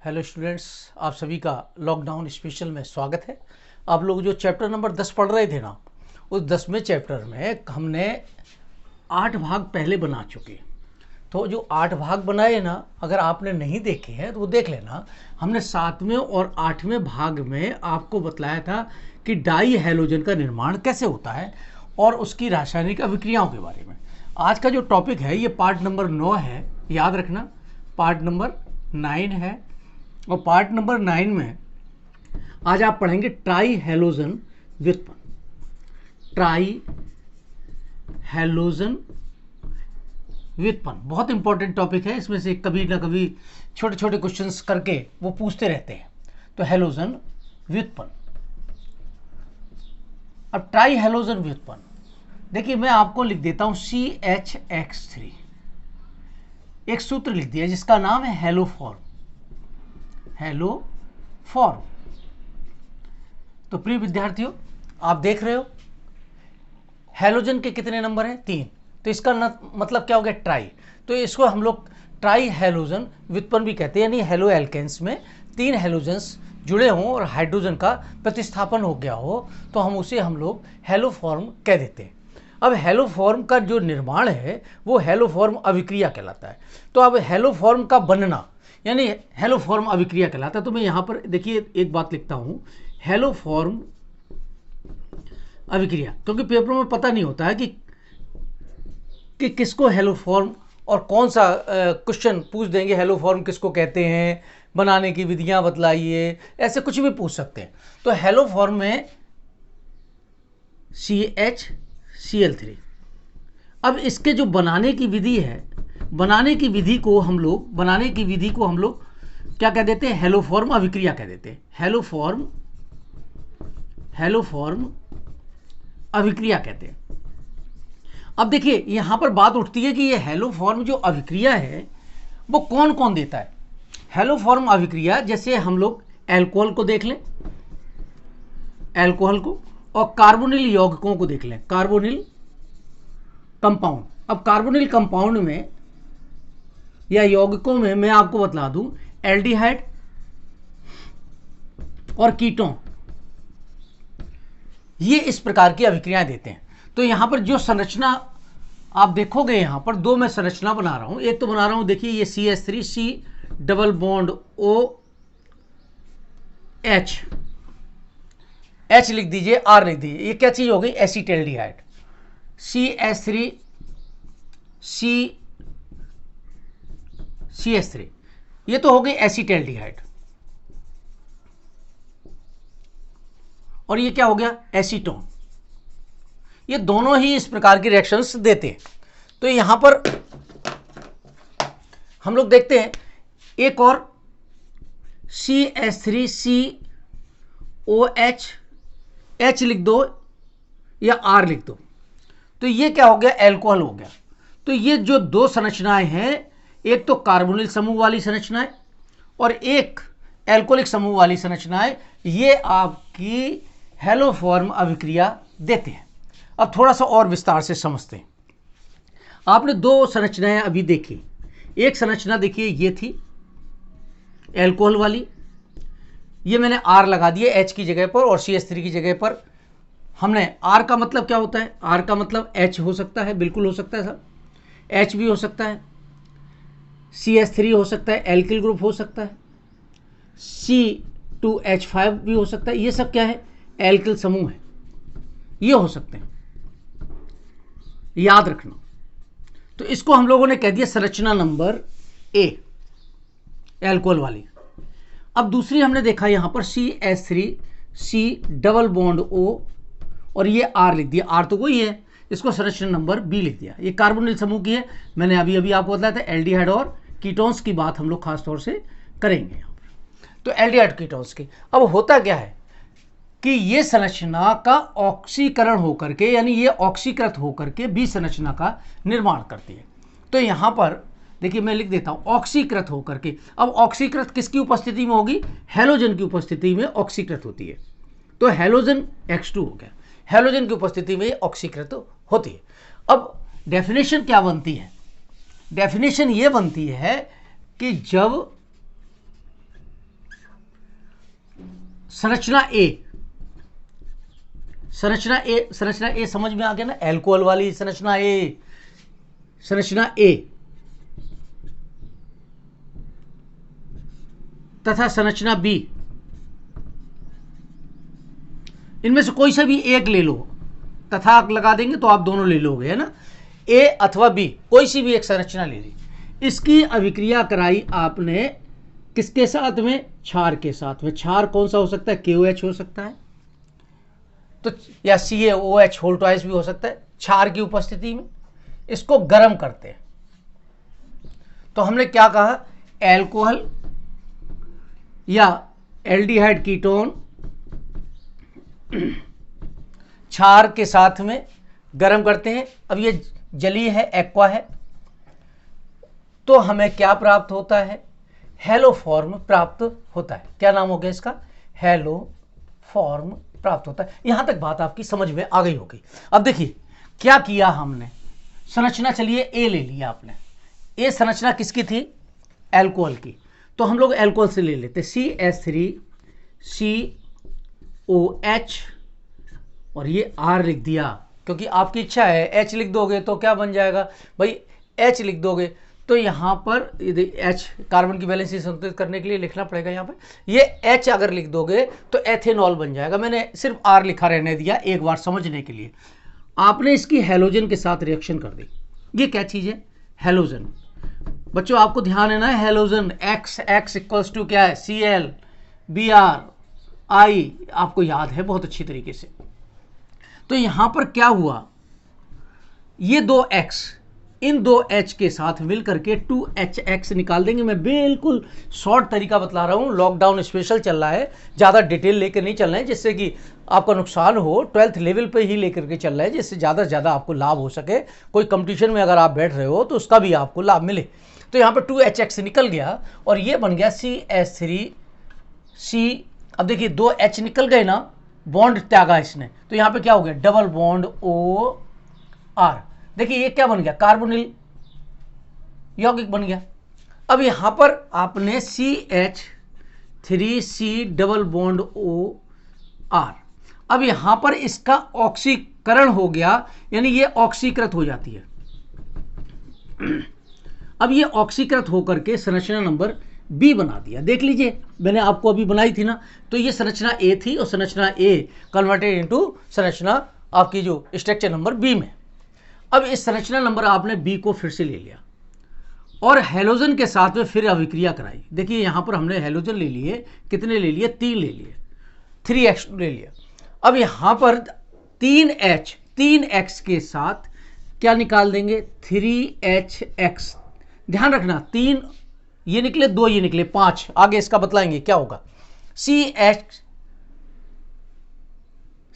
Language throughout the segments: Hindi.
हेलो स्टूडेंट्स, आप सभी का लॉकडाउन स्पेशल में स्वागत है। आप लोग जो चैप्टर नंबर 10 पढ़ रहे थे ना, उस 10वें चैप्टर में हमने 8 भाग पहले बना चुके। तो जो 8 भाग बनाए ना, अगर आपने नहीं देखे हैं तो वो देख लेना। हमने 7वें और 8वें भाग में आपको बतलाया था कि डाई हैलोजन का निर्माण कैसे होता है और उसकी रासायनिक अभिक्रियाओं के बारे में। आज का जो टॉपिक है ये पार्ट नंबर 9 है, याद रखना। पार्ट नंबर 9 है और पार्ट नंबर 9 में आज आप पढ़ेंगे ट्राई हैलोजन व्युत्पन्न। ट्राई हैलोजन व्युत्पन्न बहुत इंपॉर्टेंट टॉपिक है। इसमें से कभी ना कभी छोटे छोटे क्वेश्चंस करके वो पूछते रहते हैं। तो हैलोजन व्युत्पन्न। अब ट्राई हैलोजन व्युत्पन्न देखिए, मैं आपको लिख देता हूं CHX3। एक सूत्र लिख दिया जिसका नाम है हेलोफॉर्म। हेलोफॉर्म। तो प्रिय विद्यार्थियों, आप देख रहे हो हैलोजन के कितने नंबर हैं? 3। तो इसका मतलब क्या हो गया? ट्राई। तो इसको हम लोग ट्राई हैलोजन व्युत्पन्न भी कहते हैं, यानी हेलो एल्केन्स में 3 हैलोजन्स जुड़े हों और हाइड्रोजन का प्रतिस्थापन हो गया हो तो हम लोग हेलोफॉर्म कह देते हैं। अब हेलोफॉर्म का जो निर्माण है वो हेलोफॉर्म अभिक्रिया कहलाता है। तो अब हेलोफॉर्म का बनना यानी हेलोफॉर्म अभिक्रिया कहलाता है। तो मैं यहाँ पर देखिए एक बात लिखता हूँ, हेलोफॉर्म अभिक्रिया, क्योंकि पेपर में पता नहीं होता है कि किसको हेलोफॉर्म और कौन सा क्वेश्चन पूछ देंगे, हेलोफॉर्म किसको कहते हैं, बनाने की विधियां बतलाइए, ऐसे कुछ भी पूछ सकते हैं। तो हेलोफॉर्म में CHCl3। अब इसके जो बनाने की विधि है, बनाने की विधि को हम लोग क्या कह देते हैं? हेलोफॉर्म अभिक्रिया कह देते हैं। हेलोफॉर्म अभिक्रिया कहते हैं। अब देखिए यहां पर बात उठती है कि ये हेलोफॉर्म जो अभिक्रिया है वो कौन कौन देता है? हेलोफॉर्म अभिक्रिया जैसे हम लोग एल्कोहल को देख लें, एल्कोहल को, और कार्बोनिल यौगिकों को देख लें, कार्बोनिल कंपाउंड। अब कार्बोनिल कंपाउंड में या यौगिकों में मैं आपको बतला दूं, एल्डिहाइड और कीटोन, ये इस प्रकार की अभिक्रियाएं देते हैं। तो यहां पर जो संरचना आप देखोगे, यहां पर 2 मैं संरचना बना रहा हूं। एक तो बना रहा हूं, देखिए ये CH3 C double bond OH, H लिख दीजिए, R लिख दीजिए। ये क्या चीज हो गई? एसिटेल्डिहाइड। CH3 CH3, ये तो हो गई एसिटेल्डिहाइड। और ये क्या हो गया? एसीटोन। ये दोनों ही इस प्रकार की रिएक्शंस देते हैं। तो यहां पर हम लोग देखते हैं एक और CH3COH, H लिख दो या R लिख दो। तो ये क्या हो गया? एल्कोहल हो गया। तो ये जो 2 संरचनाएं हैं, एक तो कार्बोनिल समूह वाली संरचनाएं और एक एल्कोहलिक समूह वाली संरचनाएं, ये आपकी हेलोफॉर्म अभिक्रिया देते हैं। अब थोड़ा सा और विस्तार से समझते हैं। आपने 2 संरचनाएं अभी देखी। एक संरचना देखिए ये थी एल्कोहल वाली, ये मैंने R लगा दिया H की जगह पर और CH3 की जगह पर। हमने R का मतलब क्या होता है? R का मतलब H हो सकता है, बिल्कुल हो सकता है सर। H भी हो सकता है, CH3 हो सकता है, एल्किल ग्रुप हो सकता है, C2H5 भी हो सकता है। ये सब क्या है? एल्किल समूह है, ये हो सकते हैं, याद रखना। तो इसको हम लोगों ने कह दिया संरचना नंबर A, एल्कोहल वाली। अब दूसरी हमने देखा यहां पर CH3 C double bond O और ये R लिख दिया। R तो वही है, इसको संरचना नंबर B लिख दिया। ये कार्बोनिल समूह की है। मैंने अभी आपको बताया था एल्डिहाइड और कीटोन्स की बात हम लोग खास तौर से करेंगे यहां पर। तो एल्डिहाइड कीटोन्स की अब होता क्या है कि ये संरचना का ऑक्सीकरण होकर के, यानी ये ऑक्सीकृत होकर के बी संरचना का निर्माण करती है। तो यहां पर देखिए मैं लिख देता हूं ऑक्सीकृत होकर के। अब ऑक्सीकृत किसकी उपस्थिति में होगी? हैलोजन की उपस्थिति में ऑक्सीकृत होती है। तो हैलोजन X2 हो गया, हैलोजन की उपस्थिति में ऑक्सीकृत होती है। अब डेफिनेशन क्या बनती है? डेफिनेशन ये बनती है कि जब संरचना ए, संरचना ए समझ में आ गया ना, एल्कोहल वाली संरचना ए, संरचना ए तथा संरचना बी, इनमें से कोई सा भी एक ले लो, तथा लगा देंगे तो आप दोनों ले लोगे, है ना। ए अथवा बी, कोई सी भी एक संरचना ले ली, इसकी अभिक्रिया कराई आपने किसके साथ में, क्षार के साथ में। क्षार कौन सा हो सकता है, KOH हो सकता है, तो या CaOH होल ट्वाइस भी हो सकता है। क्षार की उपस्थिति में इसको गर्म करते हैं, तो हमने क्या कहा, एल्कोहल या एल्डिहाइड कीटोन क्षार के साथ में गर्म करते हैं। अब ये जलीय है, एक्वा है, तो हमें क्या प्राप्त होता है, हेलो फॉर्म प्राप्त होता है। क्या नाम हो गया इसका, हेलो फॉर्म प्राप्त होता है। यहां तक बात आपकी समझ में आ गई होगी। अब देखिए क्या किया हमने, संरचना चलिए ए ले लिया आपने, ए संरचना किसकी थी, एल्कोहल की, तो हम लोग एल्कोहल से ले लेते CH3COH और ये R लिख दिया, क्योंकि आपकी इच्छा है। H लिख दोगे तो क्या बन जाएगा भाई, H लिख दोगे तो यहाँ पर H कार्बन की वैलेंसी संतुलित करने के लिए लिखना पड़ेगा। यहाँ पर ये H अगर लिख दोगे तो एथेनॉल बन जाएगा। मैंने सिर्फ R लिखा रहने दिया एक बार समझने के लिए। आपने इसकी हेलोजन के साथ रिएक्शन कर दी। ये क्या चीज़ है, हेलोजन। बच्चों आपको ध्यान है ना, हेलोजन X इक्वल्स टू क्या है, ClBr I, आपको याद है बहुत अच्छी तरीके से। तो यहां पर क्या हुआ, ये दो X इन दो H के साथ मिलकर के 2HX निकाल देंगे। मैं बिल्कुल शॉर्ट तरीका बतला रहा हूँ, लॉकडाउन स्पेशल चल रहा है, ज़्यादा डिटेल लेकर नहीं चल रहे हैं जिससे कि आपका नुकसान हो। 12th लेवल पे ही लेकर के चल रहा है जिससे ज़्यादा से ज़्यादा आपको लाभ हो सके। कोई कंपटीशन में अगर आप बैठ रहे हो तो उसका भी आपको लाभ मिले। तो यहाँ पर 2HX निकल गया और ये बन गया CH3C। अब देखिए 2H निकल गए ना, बॉन्ड त्यागा इसने, तो यहाँ पे क्या हो गया, डबल बॉन्ड OR। देखिए ये क्या बन गया, कार्बोनिल यौगिक बन गया। अब यहाँ पर आपने CH3C डबल बॉन्ड OR, अब यहाँ पर इसका ऑक्सीकरण हो गया, यानी ये ऑक्सीकृत हो जाती है। अब ये ऑक्सीकृत होकर के संरचना नंबर बी बना दिया। देख लीजिए मैंने आपको अभी बनाई थी ना, तो ये संरचना ए थी और संरचना ए कन्वर्टेड इनटू संरचना आपकी जो स्ट्रक्चर नंबर बी में। अब इस संरचना नंबर आपने बी को फिर से ले लिया और हेलोजन के साथ में फिर अभिक्रिया कराई। देखिए यहाँ पर हमने हेलोजन ले लिए, कितने ले लिए, 3 ले लिए, 3X ले लिया। अब यहाँ पर 3X के साथ क्या निकाल देंगे, 3HX। ध्यान रखना 3 ये निकले, 2 ये निकले, 5 आगे इसका बतलाएंगे क्या होगा।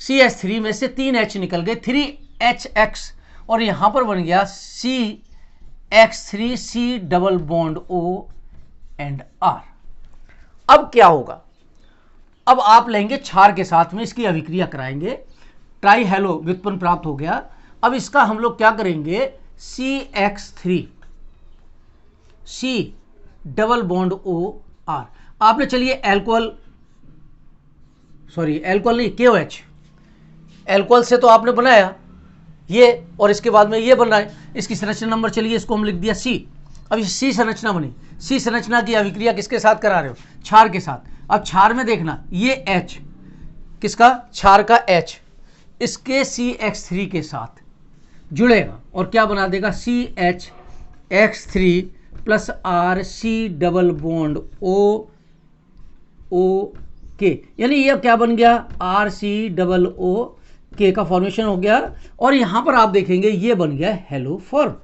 CH3 में से 3H निकल गए, 3HX और यहां पर बन गया CH3C डबल बॉन्ड OR। अब क्या होगा, अब आप लेंगे क्षार के साथ में इसकी अभिक्रिया कराएंगे, ट्राई हेलो व्युत्पन्न प्राप्त हो गया। अब इसका हम लोग क्या करेंगे, CH3C डबल बॉन्ड OR। आपने चलिए एल्कोहल नहीं, KOH, एल्कोहल से तो आपने बनाया ये और इसके बाद में ये बन रहा है। इसकी संरचना नंबर चलिए इसको हम लिख दिया C। अब ये C संरचना बनी, C संरचना की अभिक्रिया किसके साथ करा रहे हो, क्षार के साथ। अब क्षार में देखना ये H किसका, क्षार का H इसके CH3 के साथ जुड़ेगा और क्या बना देगा, CHX3 plus RC double bond OK, यानी ये क्या बन गया, RC डबल OK का फॉर्मेशन हो गया। और यहां पर आप देखेंगे ये बन गया हेलो फॉर्म,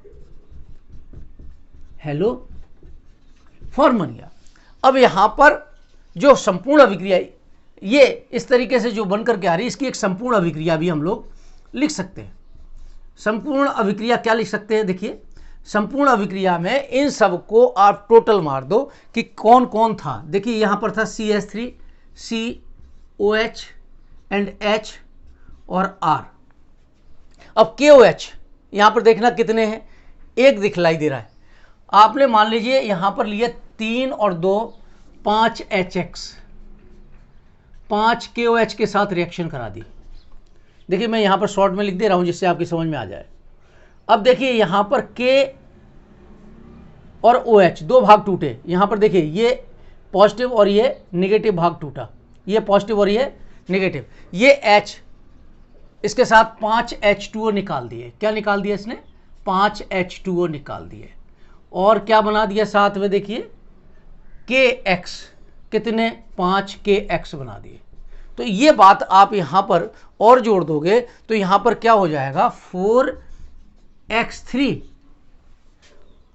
हेलो फॉर्म बन गया। अब यहां पर जो संपूर्ण अभिक्रिया ये इस तरीके से जो बनकर के आ रही है, इसकी एक संपूर्ण अभिक्रिया भी हम लोग लिख सकते हैं। संपूर्ण अभिक्रिया क्या लिख सकते हैं, देखिए संपूर्ण अभिक्रिया में इन सब को आप टोटल मार दो कि कौन कौन था। देखिए यहां पर था CH3, COH एंड H और R। अब KOH यहां पर देखना कितने हैं, एक दिखलाई दे रहा है। आपने मान लीजिए यहां पर लिए 3 और 2 5HX, 5 KOH के साथ रिएक्शन करा दी। देखिए मैं यहां पर शॉर्ट में लिख दे रहा हूं जिससे आपकी समझ में आ जाए। अब देखिए यहां पर K और OH दो भाग टूटे। यहां पर देखिए ये पॉजिटिव और ये नेगेटिव भाग टूटा, ये पॉजिटिव और ये नेगेटिव। ये H इसके साथ 5 H2O निकाल दिए। क्या निकाल दिया इसने? 5 H2O निकाल दिए। और क्या बना दिया साथ में? देखिए KX, कितने? 5 KX बना दिए। तो ये बात आप यहां पर और जोड़ दोगे तो यहां पर क्या हो जाएगा? 4x3।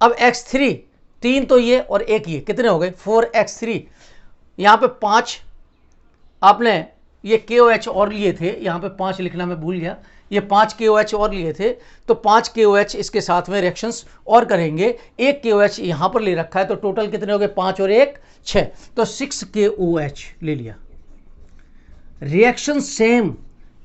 अब x3 3 तो ये और एक ये, कितने हो गए? 4x3। यहां पे 5 आपने ये KOH और लिए थे, यहां पे 5 लिखना मैं भूल गया, ये 5 KOH और लिए थे तो 5 KOH इसके साथ में रिएक्शंस और करेंगे। एक KOH यहां पर ले रखा है तो टोटल कितने हो गए? 5 और 1 6, तो 6 KOH ले लिया। रिएक्शन सेम,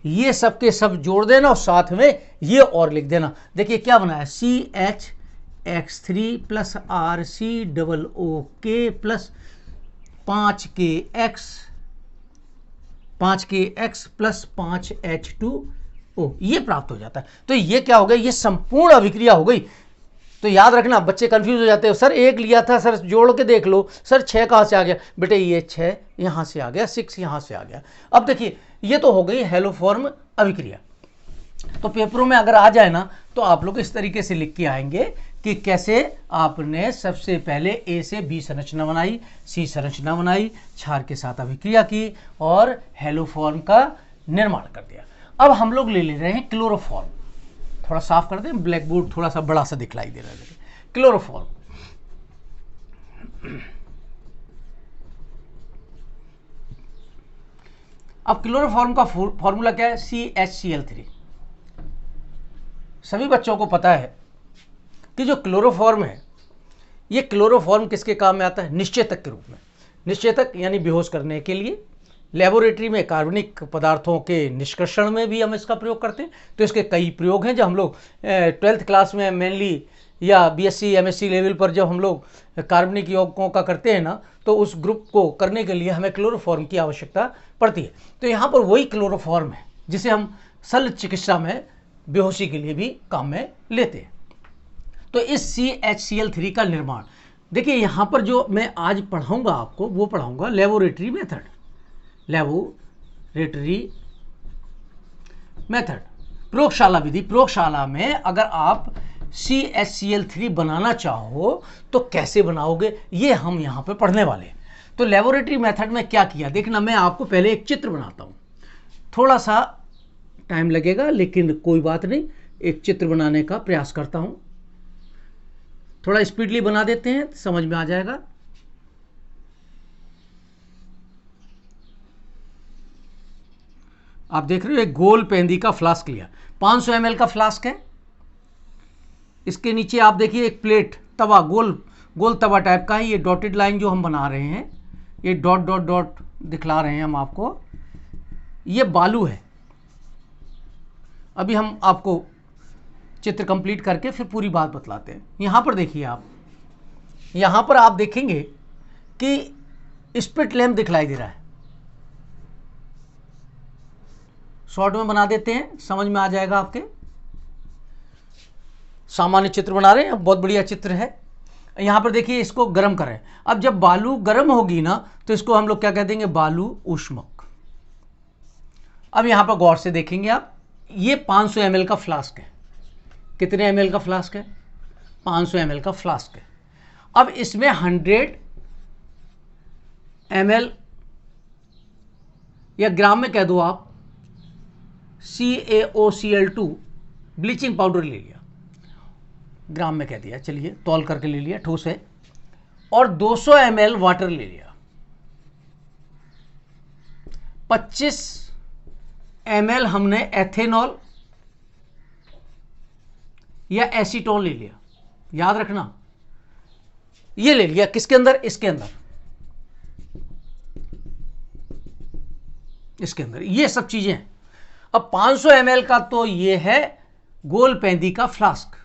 ये सब के सब जोड़ देना और साथ में ये और लिख देना। देखिए क्या बनाया? CHX3 plus RCOOK plus 5KX plus 5H2O, ये प्राप्त हो जाता है। तो ये क्या हो गया? ये संपूर्ण अभिक्रिया हो गई। तो याद रखना, बच्चे कंफ्यूज हो जाते हो, सर एक लिया था, सर जोड़ के देख लो, सर 6 कहाँ से आ गया? बेटे ये 6 यहाँ से आ गया, 6 यहाँ से आ गया। अब देखिए ये तो हो गई हेलोफॉर्म अभिक्रिया। तो पेपरों में अगर आ जाए ना तो आप लोग इस तरीके से लिख के आएंगे कि कैसे आपने सबसे पहले A से B संरचना बनाई, C संरचना बनाई, क्षार के साथ अभिक्रिया की और हेलोफॉर्म का निर्माण कर दिया। अब हम लोग ले रहे हैं क्लोरोफॉर्म। थोड़ा साफ कर दें, ब्लैक बोर्ड थोड़ा सा बड़ा सा दिखलाई दे रहा है। क्लोरोफॉर्म, अब क्लोरोफॉर्म का फॉर्मूला क्या है? CHCl3। सभी बच्चों को पता है कि जो क्लोरोफॉर्म है, ये क्लोरोफॉर्म किसके काम में आता है? निश्चेतक के रूप में। निश्चेतक यानी बेहोश करने के लिए। लेबोरेटरी में कार्बनिक पदार्थों के निष्कर्षण में भी हम इसका प्रयोग करते हैं। तो इसके कई प्रयोग हैं जो हम लोग 12th क्लास में मेनली या BSc MSc लेवल पर जब हम लोग कार्बनिक यौगिकों का करते हैं ना, तो उस ग्रुप को करने के लिए हमें क्लोरोफॉर्म की आवश्यकता पड़ती है। तो यहाँ पर वही क्लोरोफॉर्म है जिसे हम शल्य चिकित्सा में बेहोशी के लिए भी काम में लेते हैं। तो इस CHCl3 का निर्माण देखिए, यहाँ पर जो मैं आज पढ़ाऊँगा आपको वो पढ़ाऊँगा लेबोरेटरी मेथड। लेबोरेटरी मेथड, प्रयोगशाला विधि। प्रयोगशाला में अगर आप CHCl3 बनाना चाहो तो कैसे बनाओगे, ये हम यहाँ पे पढ़ने वाले हैं। तो लेबोरेटरी मेथड में क्या किया देखना, मैं आपको पहले एक चित्र बनाता हूँ। थोड़ा सा टाइम लगेगा लेकिन कोई बात नहीं, एक चित्र बनाने का प्रयास करता हूँ। थोड़ा स्पीडली बना देते हैं, समझ में आ जाएगा। आप देख रहे हो एक गोल पेंदी का फ्लास्क लिया, 500 ml का फ्लास्क है। इसके नीचे आप देखिए एक प्लेट, तवा, गोल तवा टाइप का है। ये डॉटेड लाइन जो हम बना रहे हैं, ये डॉट डॉट डॉट दिखला रहे हैं हम आपको, ये बालू है। अभी हम आपको चित्र कंप्लीट करके फिर पूरी बात बतलाते हैं। यहाँ पर देखिए आप, यहाँ पर आप देखेंगे कि स्पिट लैंप दिखलाई दे रहा है। शॉर्ट में बना देते हैं, समझ में आ जाएगा आपके। सामान्य चित्र बना रहे हैं, बहुत बढ़िया चित्र है। यहाँ पर देखिए इसको गर्म करें। अब जब बालू गर्म होगी ना तो इसको हम लोग क्या कह देंगे? बालू ऊष्मक। अब यहाँ पर गौर से देखेंगे आप, ये 500 ml का फ्लास्क है। कितने ml का फ्लास्क है? 500 ml का फ्लास्क है। अब इसमें 100 ml या ग्राम में कह दो आप, CaOCl2 ब्लीचिंग पाउडर ले लिया, ग्राम में कह दिया, चलिए तौल करके ले लिया, ठोस है। और 200 ml वाटर ले लिया, 25 ml हमने एथेनॉल या एसीटोन ले लिया। याद रखना, ये ले लिया किसके अंदर? इसके अंदर, इसके अंदर ये सब चीजें हैं। अब 500 ml का तो ये है गोल पेंदी का फ्लास्क,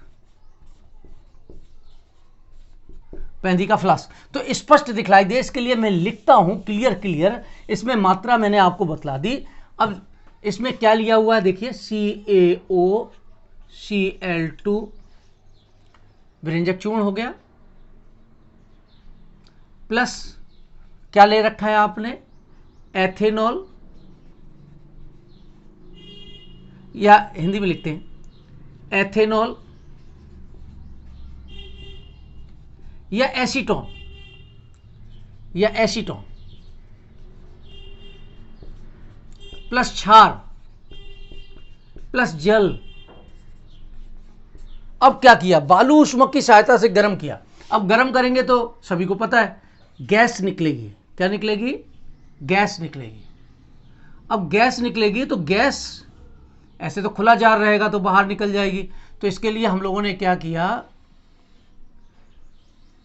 पेंदी का फ्लास्क। तो स्पष्ट दिखलाई दे इसके लिए मैं लिखता हूं क्लियर। इसमें मात्रा मैंने आपको बतला दी। अब इसमें क्या लिया हुआ है देखिए, CaOCl2 विरंजक चूर्ण हो गया, प्लस क्या ले रखा है आपने, एथेनॉल, या हिंदी में लिखते हैं एथेनॉल या एसीटोन प्लस क्षार प्लस जल। अब क्या किया, बालू ऊष्मक की सहायता से गर्म किया। अब गर्म करेंगे तो सभी को पता है गैस निकलेगी। क्या निकलेगी, गैस निकलेगी। अब गैस निकलेगी तो गैस ऐसे तो खुला जार रहेगा तो बाहर निकल जाएगी। तो इसके लिए हम लोगों ने क्या किया,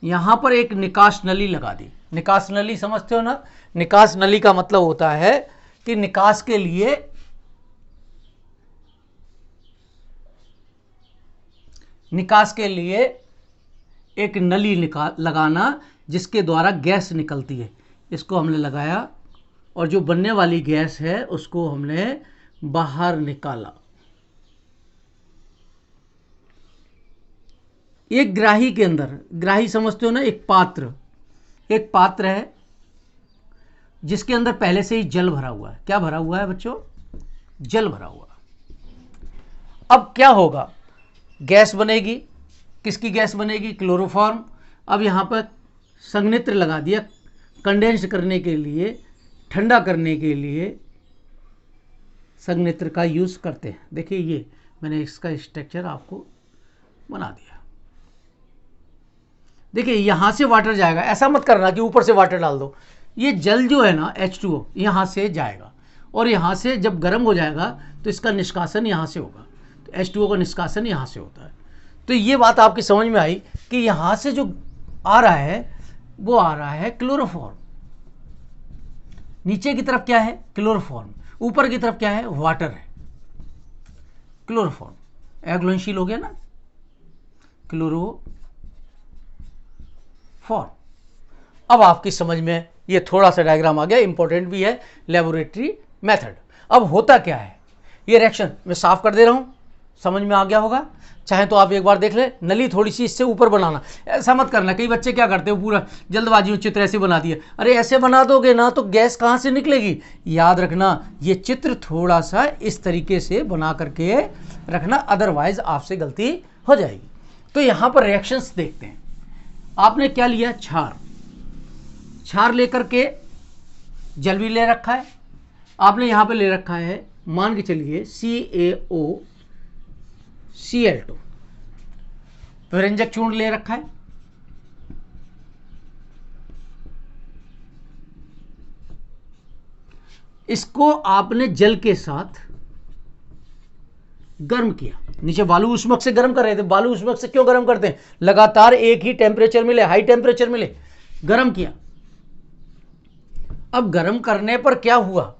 यहां पर एक निकास नली लगा दी। निकास नली समझते हो ना, निकास नली का मतलब होता है कि निकास के लिए एक नली लगाना जिसके द्वारा गैस निकलती है। इसको हमने लगाया और जो बनने वाली गैस है उसको हमने बाहर निकाला। एक ग्राही के अंदर, ग्राही समझते हो ना, एक पात्र है जिसके अंदर पहले से ही जल भरा हुआ है। क्या भरा हुआ है बच्चों, जल भरा हुआ। अब क्या होगा, गैस बनेगी। किसकी गैस बनेगी, क्लोरोफॉर्म। अब यहां पर संघनित्र लगा दिया कंडेंस करने के लिए, ठंडा करने के लिए संघनित्र का यूज करते हैं। देखिए ये मैंने इसका स्ट्रक्चर आपको बना दिया। देखिए यहां से वाटर जाएगा, ऐसा मत करना कि ऊपर से वाटर डाल दो। ये जल जो है ना H2O यहां से जाएगा और यहां से जब गर्म हो जाएगा तो इसका निष्कासन यहां से होगा। तो H2O का निष्कासन यहां से होता है। तो ये बात आपकी समझ में आई कि यहां से जो आ रहा है वो आ रहा है क्लोरोफॉर्म। नीचे की तरफ क्या है, क्लोरोफॉर्म। ऊपर की तरफ क्या है, वाटर है। क्लोरोफॉर्म एग्लोनशील हो गया ना, क्लोरोफॉर्म। अब आपकी समझ में ये थोड़ा सा डायग्राम आ गया, इंपॉर्टेंट भी है, लेबोरेटरी मेथड। अब होता क्या है, ये रिएक्शन मैं साफ कर दे रहा हूं, समझ में आ गया होगा। चाहे तो आप एक बार देख ले, नली थोड़ी सी इससे ऊपर बनाना। ऐसा मत करना, कई बच्चे क्या करते हैं पूरा जल्दबाजी में चित्र ऐसे बना दिया। अरे ऐसे बना दोगे ना तो गैस कहाँ से निकलेगी। याद रखना ये चित्र थोड़ा सा इस तरीके से बना करके रखना, अदरवाइज आपसे गलती हो जाएगी। तो यहाँ पर रिएक्शंस देखते हैं। आपने क्या लिया, क्षार लेकर के जल भी ले रखा है। आपने यहाँ पे ले रखा है, मान के चलिए CaOCl2 विरंजक चूर्ण ले रखा है। इसको आपने जल के साथ गर्म किया। नीचे बालू ऊष्मक से गर्म कर रहे थे। बालू ऊष्मक से क्यों गर्म करते हैं, लगातार एक ही टेम्परेचर मिले, हाई टेम्परेचर मिले, गर्म किया। अब गर्म करने पर क्या हुआ,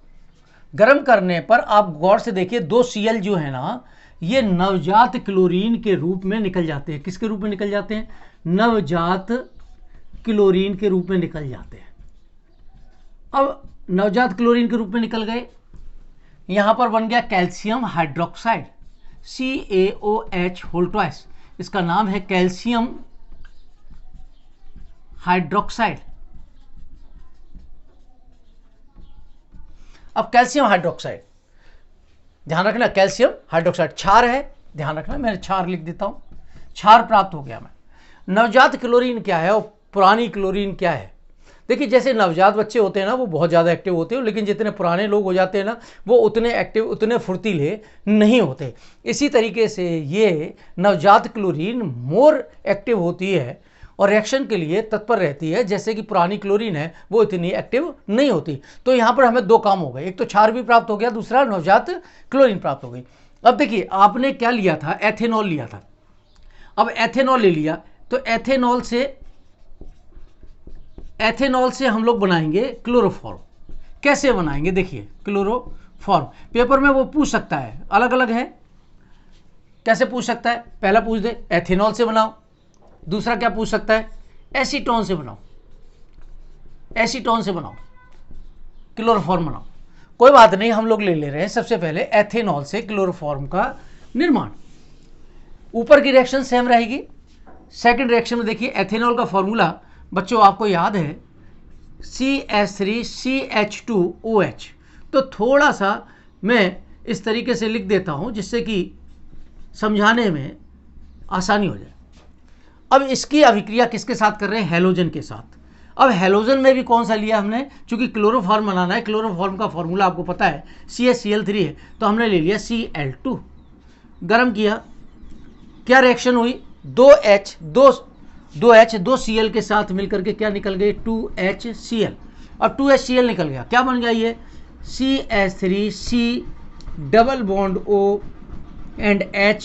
गर्म करने पर आप गौर से देखिए, 2 Cl जो है ना ये नवजात क्लोरीन के रूप में निकल जाते हैं। किसके रूप में निकल जाते हैं, नवजात क्लोरीन के रूप में निकल जाते हैं। अब नवजात क्लोरीन के रूप में निकल गए, यहां पर बन गया कैल्शियम हाइड्रोक्साइड, CaOH2। इसका नाम है कैल्शियम हाइड्रोक्साइड। अब कैल्शियम हाइड्रोक्साइड, ध्यान रखना, कैल्शियम हाइड्रोक्साइड क्षार है, ध्यान रखना, मैं क्षार लिख देता हूं। क्षार प्राप्त हो गया। मैं नवजात क्लोरीन क्या है और पुरानी क्लोरीन क्या है। देखिए जैसे नवजात बच्चे होते हैं ना वो बहुत ज़्यादा एक्टिव होते हैं, लेकिन जितने पुराने लोग हो जाते हैं ना वो उतने एक्टिव, उतने फुर्तीले नहीं होते। इसी तरीके से ये नवजात क्लोरीन मोर एक्टिव होती है और रिएक्शन के लिए तत्पर रहती है, जैसे कि पुरानी क्लोरीन है वो इतनी एक्टिव नहीं होती। तो यहाँ पर हमें 2 काम हो गए, एक तो क्षार भी प्राप्त हो गया, दूसरा नवजात क्लोरीन प्राप्त हो गई। अब देखिए आपने क्या लिया था, एथेनॉल लिया था। अब एथेनॉल ले लिया तो एथेनॉल से हम लोग बनाएंगे क्लोरोफॉर्म। कैसे बनाएंगे, देखिए क्लोरोफॉर्म पेपर में वो पूछ सकता है, अलग अलग है, कैसे पूछ सकता है। पहला पूछ दे एथेनॉल से बनाओ, दूसरा क्या पूछ सकता है, एसीटोन से बनाओ, एसीटोन से बनाओ, क्लोरोफॉर्म बनाओ। कोई बात नहीं, हम लोग ले रहे हैं सबसे पहले एथेनॉल से क्लोरोफॉर्म का निर्माण। ऊपर की रिएक्शन सेम रहेगी। सेकंड रिएक्शन में देखिए एथेनॉल का फॉर्मूला बच्चों आपको याद है CH3CH2OH। तो थोड़ा सा मैं इस तरीके से लिख देता हूं जिससे कि समझाने में आसानी हो जाए। अब इसकी अभिक्रिया किसके साथ कर रहे हैं? हैलोजन के साथ। अब हैलोजन में भी कौन सा लिया हमने? चूंकि क्लोरोफॉर्म बनाना है, क्लोरोफॉर्म का फॉर्मूला आपको पता है CH-Cl3 है, तो हमने ले लिया Cl2। गर्म किया, क्या रिएक्शन हुई? 2 Cl के साथ मिलकर के क्या निकल गई? 2HCl। अब 2HCl निकल गया, क्या बन गया ये? CH3C double bond O and H,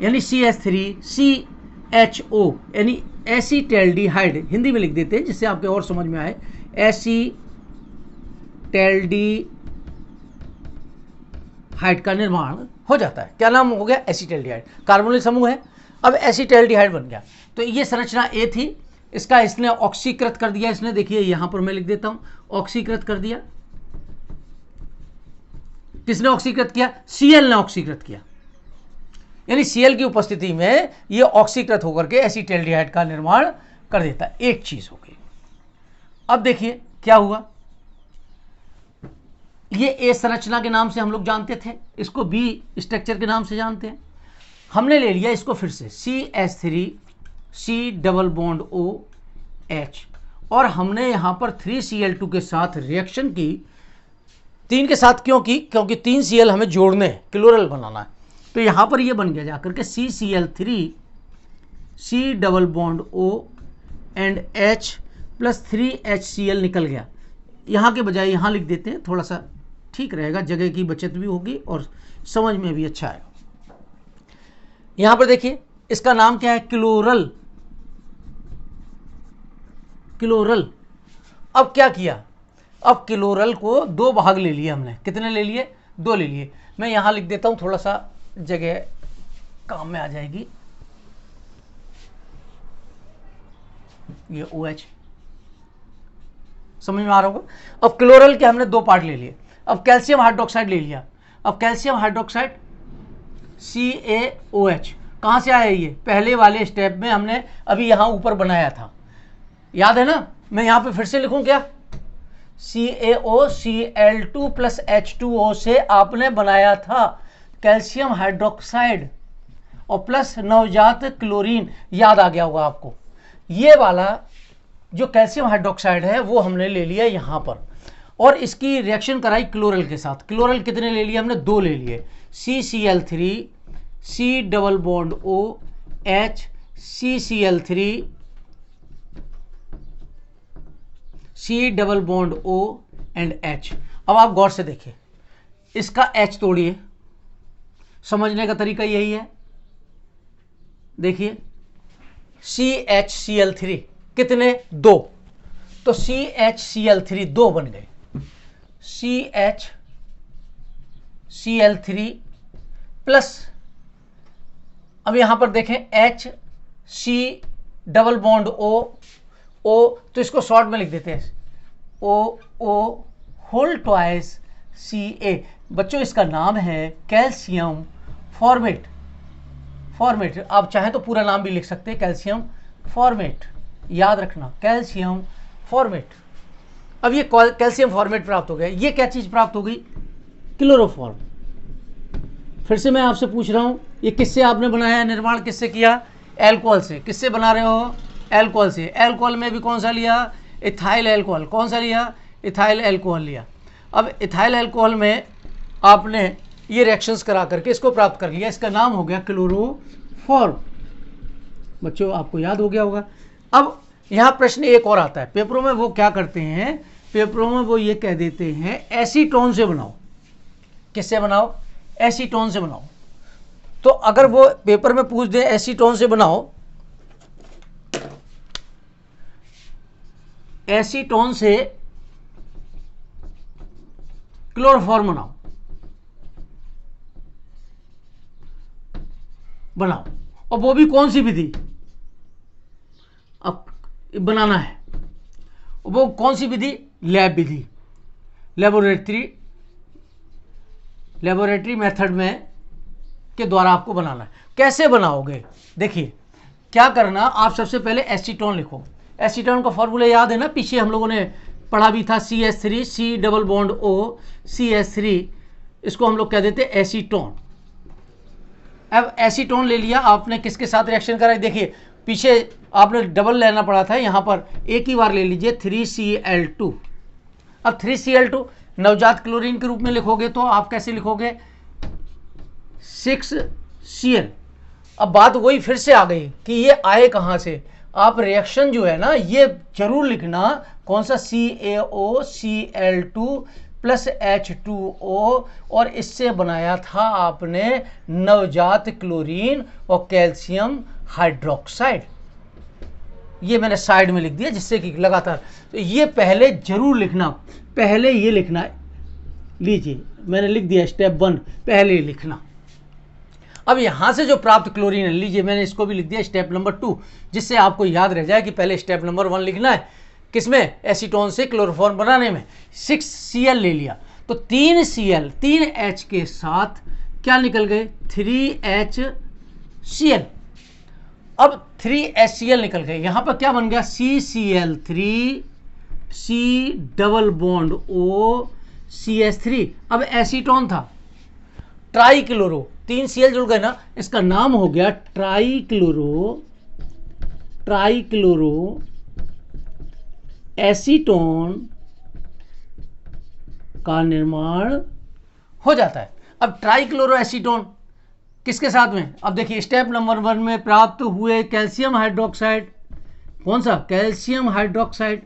यानी CH3CHO, यानी एसीटैल्डिहाइड। हिंदी में लिख देते हैं जिससे आपके और समझ में आए। एसीटैल्डिहाइड का निर्माण हो जाता है। क्या नाम हो गया? एसीटैल्डिहाइड। कार्बोनिल समूह है, अब एसीटैल्डिहाइड बन गया। तो ये संरचना ए थी, इसका इसने ऑक्सीकृत कर दिया। इसने देखिए यहां पर मैं लिख देता हूं, ऑक्सीकृत कर दिया। किसने ऑक्सीकृत किया? Cl ने ऑक्सीकृत किया, यानी Cl की उपस्थिति में ये ऑक्सीकृत होकर के एसीटैल्डिहाइड का निर्माण कर देता है। एक चीज हो गई। अब देखिए क्या हुआ, ये ए संरचना के नाम से हम लोग जानते थे, इसको बी स्ट्रक्चर के नाम से जानते हैं। हमने ले लिया इसको फिर से CH3C डबल बॉन्ड OH, और हमने यहां पर 3Cl2 के साथ रिएक्शन की। 3 के साथ क्यों की? क्योंकि 3 Cl हमें जोड़ने हैं, क्लोरल बनाना है। तो यहां पर ये बन गया जाकर के CCl3C double bond O and H plus 3HCl निकल गया। यहां के बजाय यहां लिख देते हैं, थोड़ा सा ठीक रहेगा, जगह की बचत भी होगी और समझ में भी अच्छा आएगा। यहां पर देखिए इसका नाम क्या है? क्लोरल। क्लोरल। अब क्या किया? अब क्लोरल को 2 भाग ले लिए हमने। कितने ले लिए? 2 ले लिए। मैं यहां लिख देता हूं, थोड़ा सा जगह काम में आ जाएगी। ये OH समझ में आ रहा होगा। अब क्लोरल के हमने 2 पार्ट ले लिए। अब कैल्शियम हाइड्रोक्साइड ले लिया। अब कैल्शियम हाइड्रोक्साइड CaOH कहां से आया? ये पहले वाले स्टेप में हमने अभी यहां ऊपर बनाया था, याद है ना? मैं यहां पे फिर से लिखूं क्या? CaOCl2 प्लस H2O से आपने बनाया था कैल्शियम हाइड्रोक्साइड और प्लस नवजात क्लोरीन। याद आ गया होगा आपको। ये वाला जो कैल्शियम हाइड्रोक्साइड है वो हमने ले लिया यहां पर, और इसकी रिएक्शन कराई क्लोरल के साथ। क्लोरल कितने ले लिए हमने? 2 ले लिए। CCl3C double bond OH CCl3C double bond O and H। अब आप गौर से देखिए, इसका H तोड़िए, समझने का तरीका यही है। देखिए CHCl3 कितने? 2, तो CHCl3 2 बन गए। CHCl3 प्लस, अब यहां पर देखें HC डबल बॉन्ड O, तो इसको शॉर्ट में लिख देते हैं O होल ट्वाइस Ca। बच्चों इसका नाम है कैल्शियम फॉर्मेट। आप चाहें तो पूरा नाम भी लिख सकते हैं, कैल्शियम फॉर्मेट। याद रखना, कैल्शियम फॉर्मेट। अब ये कैल्शियम फॉर्मेट प्राप्त हो गया। ये क्या चीज प्राप्त हो गई? क्लोरोफॉर्म। फिर से मैं आपसे पूछ रहा हूं, ये किससे आपने बनाया? निर्माण किससे किया? एल्कोहल से। किससे बना रहे हो? एल्कोहल से। एल्कोहल में भी कौन सा लिया? Ethyl alcohol. कौन सा लिया? इथाइल एल्कोहल लिया। अब इथाइल एल्कोहल में आपने ये रिएक्शंस करा करके इसको प्राप्त कर लिया। इसका नाम हो गया क्लोरोफॉर्म। बच्चों आपको याद हो गया होगा। अब यहां प्रश्न एक और आता है पेपरों में, वो क्या करते हैं? पेपरों में वो ये कह देते हैं एसीटोन से बनाओ। किससे बनाओ? एसीटोन से बनाओ। तो अगर वो पेपर में पूछ दे एसीटोन से बनाओ, एसीटोन से क्लोरोफॉर्म बनाओ, और वो भी कौन सी विधि? अब बनाना है। वो कौन सी विधि? लैब विधि, लेबोरेटरी मेथड में के द्वारा आपको बनाना है। कैसे बनाओगे? देखिए क्या करना, आप सबसे पहले एसीटोन लिखो। एसीटोन का फॉर्मूला याद है ना, पीछे हम लोगों ने पढ़ा भी था, CH3 C double bond O CH3, इसको हम लोग कह देते एसीटोन। अब एसीटोन ले लिया आपने, किसके साथ रिएक्शन करा? देखिए पीछे आपने डबल लेना पड़ा था, यहाँ पर एक ही बार ले लीजिए 3Cl2। अब 3Cl2 नवजात क्लोरीन के रूप में लिखोगे तो आप कैसे लिखोगे? 6Cl। अब बात वही फिर से आ गई कि ये आए कहाँ से। आप रिएक्शन जो है ना, ये जरूर लिखना कौन सा, CaOCl2 प्लस H2O, और इससे बनाया था आपने नवजात क्लोरीन और कैल्शियम हाइड्रोक्साइड। ये मैंने साइड में लिख दिया जिससे कि लगातार, तो ये पहले जरूर लिखना, पहले ये लिखना है। लीजिए मैंने लिख दिया स्टेप 1, पहले लिखना। अब यहां से जो प्राप्त क्लोरीन है, लीजिए मैंने इसको भी लिख दिया स्टेप नंबर 2, जिससे आपको याद रह जाए कि पहले स्टेप नंबर 1 लिखना है, किसमें? एसीटोन से क्लोरोफॉर्म बनाने में। 6Cl ले लिया तो 3Cl 3H के साथ क्या निकल गए? 3HCl। अब 3HCl निकल गए, यहां पर क्या बन गया? CCl3 C double bond O CH3। अब एसीटोन था ट्राईक्लोरो, 3Cl जुड़ गए ना, इसका नाम हो गया ट्राईक्लोरो एसीटोन का निर्माण हो जाता है। अब ट्राईक्लोरो एसीटोन किसके साथ में? अब देखिए स्टेप नंबर 1 में प्राप्त हुए कैल्शियम हाइड्रोक्साइड, कौन सा? कैल्शियम हाइड्रोक्साइड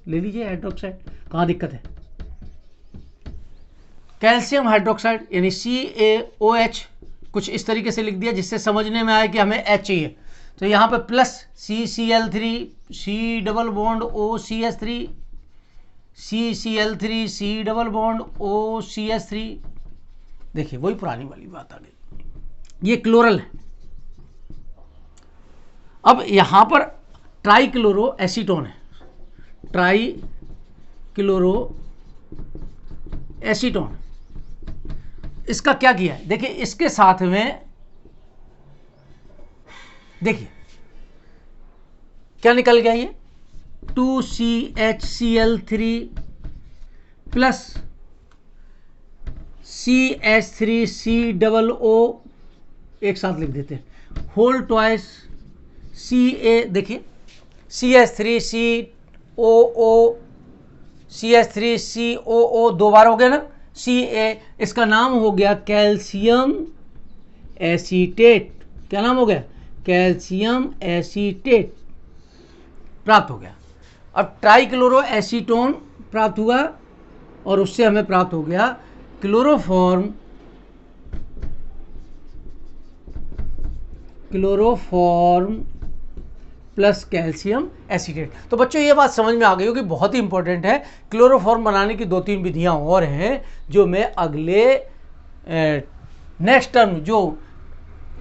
ले लीजिए, हाइड्रोक्साइड कहाँ दिक्कत है? कैल्शियम हाइड्रोक्साइड यानी CaOH, कुछ इस तरीके से लिख दिया जिससे समझने में आए कि हमें H चाहिए। तो यहाँ पे plus CCl3 C double bond O CH3, CCl3 C double bond O CH3। देखिए वही पुरानी वाली बात आ गई, ये क्लोरल है। अब यहाँ पर ट्राईक्लोरो एसीटोन है, ट्राईक्लोरो एसीटोन, इसका क्या किया है? देखिए इसके साथ में देखिए क्या निकल गया, ये 2CHCl3 plus CH3C double O, एक साथ लिख देते हैं, होल ट्वाइस Ca। देखिए CH3COO CH3COO दो बार हो गया ना, Ca, इसका नाम हो गया कैल्शियम एसीटेट। क्या नाम हो गया? कैल्शियम एसीटेट प्राप्त हो गया। अब ट्राईक्लोरो एसीटोन प्राप्त हुआ और उससे हमें प्राप्त हो गया क्लोरोफॉर्म प्लस कैल्शियम एसीटेट। तो बच्चों ये बात समझ में आ गई होगी, बहुत ही इंपॉर्टेंट है। क्लोरोफॉर्म बनाने की 2-3 विधियां और हैं जो मैं अगले नेक्स्ट टर्म जो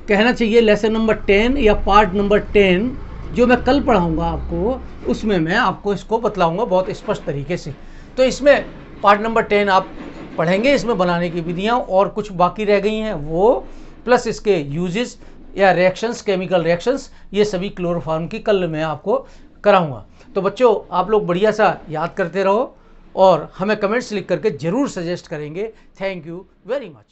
कहना चाहिए लेसन नंबर 10 या पार्ट नंबर 10 जो मैं कल पढ़ाऊंगा आपको, उसमें मैं आपको इसको बतलाऊंगा बहुत स्पष्ट तरीके से। तो इसमें पार्ट नंबर 10 आप पढ़ेंगे, इसमें बनाने की विधियां और कुछ बाकी रह गई हैं वो, प्लस इसके यूजेस या रिएक्शंस, केमिकल रिएक्शंस, ये सभी क्लोरोफॉर्म की कल मैं आपको कराऊंगा। तो बच्चों आप लोग बढ़िया सा याद करते रहो और हमें कमेंट्स लिख करके ज़रूर सजेस्ट करेंगे। Thank you very much.